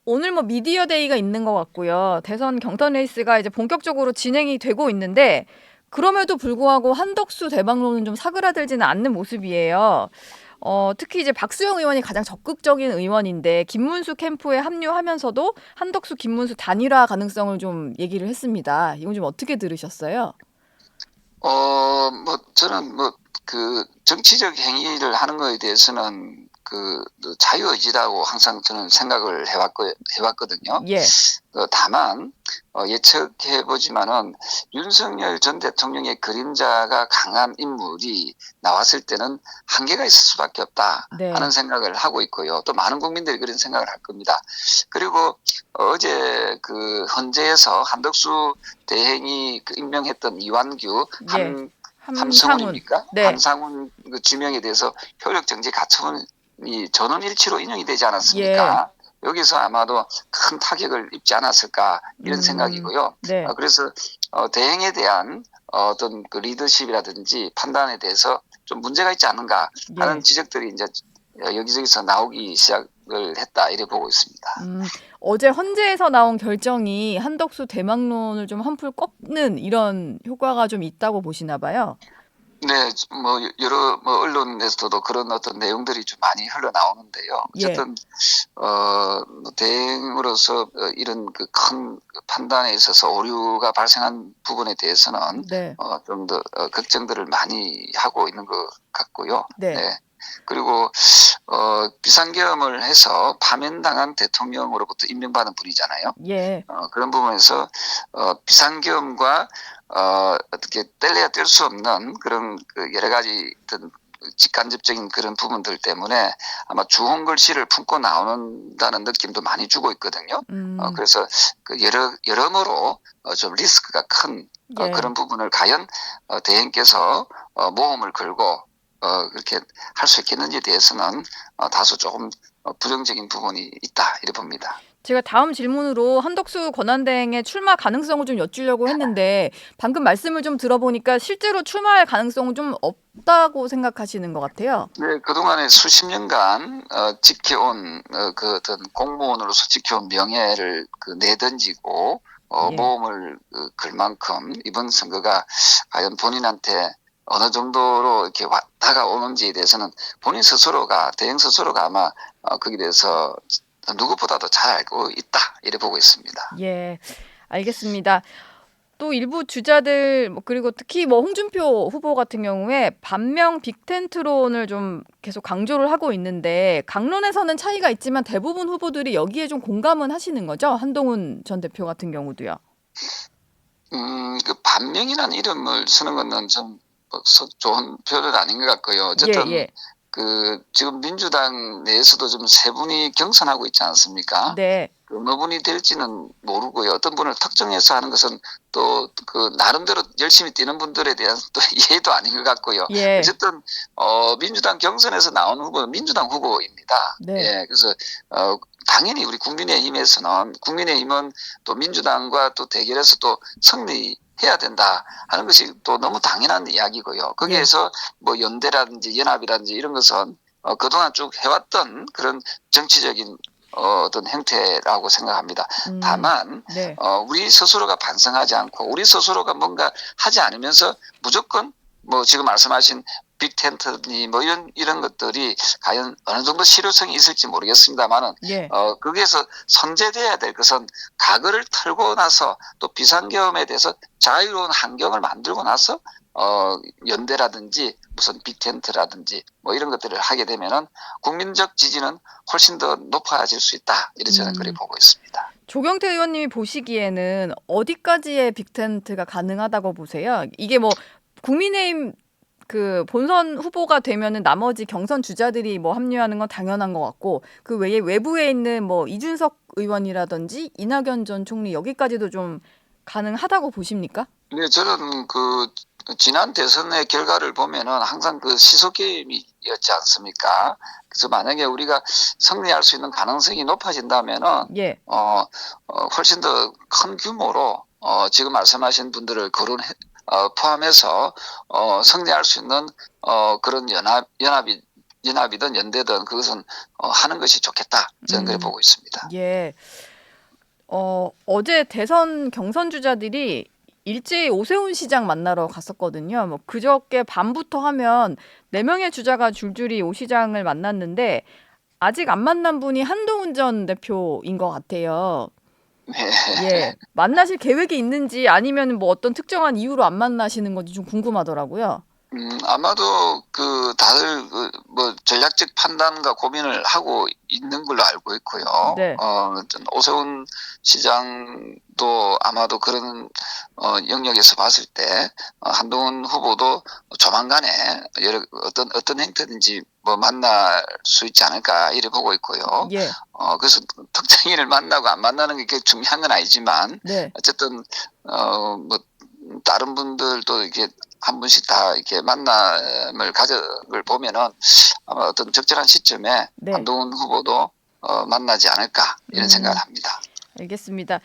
오늘 뭐 미디어 데이가 있는 것 같고요. 대선 경선 레이스가 이제 본격적으로 진행이 되고 있는데 그럼에도 불구하고 한덕수 대방론은 좀 사그라들지는 않는 모습이에요. 특히 이제 박수영 의원이 가장 적극적인 의원인데 김문수 캠프에 합류하면서도 한덕수 김문수 단일화 가능성을 좀 얘기를 했습니다. 이건 좀 어떻게 들으셨어요? 저는 그 정치적 행위를 하는 거에 대해서는 그 자유의지라고 항상 저는 생각을 해왔거든요. 예. 다만 예측해 보지만은 윤석열 전 대통령의 그림자가 강한 인물이 나왔을 때는 한계가 있을 수밖에 없다 하는 네. 생각을 하고 있고요. 또 많은 국민들이 그런 생각을 할 겁니다. 그리고 어제 그 헌재에서 한덕수 대행이 임명했던 이완규 예. 함상훈. 함성훈입니까? 네. 함상훈 그 지명에 대해서 효력정지 가처분이 전원일치로 인용이 되지 예. 않았습니까? 여기서 아마도 큰 타격을 입지 않았을까 이런 생각이고요. 네. 그래서 대행에 대한 어떤 그 리더십이라든지 판단에 대해서 좀 문제가 있지 않은가 하는 예. 지적들이 이제 여기저기서 나오기 시작을 했다 이래 보고 있습니다. 어제 헌재에서 나온 결정이 한덕수 대망론을 좀 한풀 꺾는 이런 효과가 좀 있다고 보시나 봐요. 네, 여러 언론에서도 그런 어떤 내용들이 좀 많이 흘러나오는데요. 예. 어쨌든 대행으로서 이런 그 큰 판단에 있어서 오류가 발생한 부분에 대해서는 네. 좀 더 걱정들을 많이 하고 있는 것 같고요. 네. 네. 그리고 비상계엄을 해서 파면당한 대통령으로부터 임명받은 분이잖아요. 예. 그런 부분에서 비상계엄과 어떻게 뗄래야 뗄 수 없는 그런 그 여러 가지 어떤 직간접적인 그런 부분들 때문에 아마 주홍글씨를 품고 나오는다는 느낌도 많이 주고 있거든요. 음. 그래서 그 여러모로 좀 리스크가 큰 예. 그런 부분을 과연 대행께서 모험을 걸고 그렇게 할 수 있겠는지에 대해서는 다소 조금 부정적인 부분이 있다 이래 봅니다. 제가 다음 질문으로 한덕수 권한대행의 출마 가능성을 좀 여쭈려고 했는데 방금 말씀을 좀 들어보니까 실제로 출마할 가능성은 좀 없다고 생각하시는 것 같아요. 네, 그동안에 수십 년간 지켜온 그 어떤 공무원으로서 지켜온 명예를 그 내던지고 예. 모험을 걸 만큼 이번 선거가 과연 본인한테 어느 정도로 이렇게 다가오는지에 대해서는 본인 스스로가 대행 스스로가 아마 거기에 대해서 누구보다도 잘 알고 있다 이래 보고 있습니다. 예. 알겠습니다. 또 일부 주자들 그리고 특히 뭐 홍준표 후보 같은 경우에 반명 빅텐트론을 좀 계속 강조를 하고 있는데 강론에서는 차이가 있지만 대부분 후보들이 여기에 좀 공감은 하시는 거죠? 한동훈 전 대표 같은 경우도요. 그 반명이라는 이름을 쓰는 거는 좀썩 좋은 표현은 아닌 것 같고요. 예, 어쨌든 예. 그 지금 민주당 내에서도 좀 세 분이 경선하고 있지 않습니까? 네. 그 어느 분이 될지는 모르고요. 어떤 분을 특정해서 하는 것은 또 그 나름대로 열심히 뛰는 분들에 대한 또 이해도 아닌 것 같고요. 예. 어쨌든 민주당 경선에서 나오는 후보는 민주당 후보입니다. 네. 예, 그래서 당연히 우리 국민의힘은 또 민주당과 또 대결해서 또 승리해야 된다 하는 것이 또 너무 당연한 이야기고요. 예. 거기에서 뭐 연대라든지 연합이라든지 이런 것은 그동안 쭉 해왔던 그런 정치적인 어떤 형태라고 생각합니다. 다만 네. 우리 스스로가 반성하지 않고 우리 스스로가 뭔가 하지 않으면서 무조건 뭐 지금 말씀하신 빅텐트니 뭐 이런 것들이 과연 어느 정도 실효성이 있을지 모르겠습니다만은 예. 거기에서 선제돼야 될 것은 과거를 털고 나서 또 비상계엄에 대해서 자유로운 환경을 만들고 나서 연대라든지 무슨 빅텐트라든지 뭐 이런 것들을 하게 되면은 국민적 지지는 훨씬 더 높아질 수 있다. 이렇게 저는 그래 음. 보고 있습니다. 조경태 의원님이 보시기에는 어디까지의 빅텐트가 가능하다고 보세요? 이게 뭐 국민의힘 그 본선 후보가 되면은 나머지 경선 주자들이 뭐 합류하는 건 당연한 것 같고 그 외에 외부에 있는 뭐 이준석 의원이라든지 이낙연 전 총리 여기까지도 좀 가능하다고 보십니까? 네, 저는 그 지난 대선의 결과를 보면은 항상 그 시소 게임이었지 않습니까? 그래서 만약에 우리가 승리할 수 있는 가능성이 높아진다면은 예. 훨씬 더 큰 규모로 지금 말씀하신 분들을 포함해서 승리할 수 있는 그런 연합이 연합이든 연대든 그것은 하는 것이 좋겠다. 저는 그렇게 보고 있습니다. 예. 어제 대선 경선 주자들이 일제히 오세훈 시장 만나러 갔었거든요. 뭐 그저께 밤부터 하면 4명의 주자가 줄줄이 오 시장을 만났는데 아직 안 만난 분이 한동훈 전 대표인 것 같아요. 네. 예. 만나실 계획이 있는지 아니면 뭐 어떤 특정한 이유로 안 만나시는 건지 좀 궁금하더라고요. 아마도 다들 뭐 전략적 판단과 고민을 하고 있는 걸로 알고 있고요. 네. 오세훈 시장도 아마도 그런 영역에서 봤을 때 한동훈 후보도 조만간에 어떤 행태든지 뭐 만날 수 있지 않을까 이래 보고 있고요. 예. 그래서 특정인을 만나고 안 만나는 게 그렇게 중요한 건 아니지만 네. 어쨌든 뭐 다른 분들도 이렇게 한 분씩 다 이렇게 만남을 가져을 보면은 아마 어떤 적절한 시점에 네. 한동훈 후보도 만나지 않을까 이런 생각을 합니다. 알겠습니다.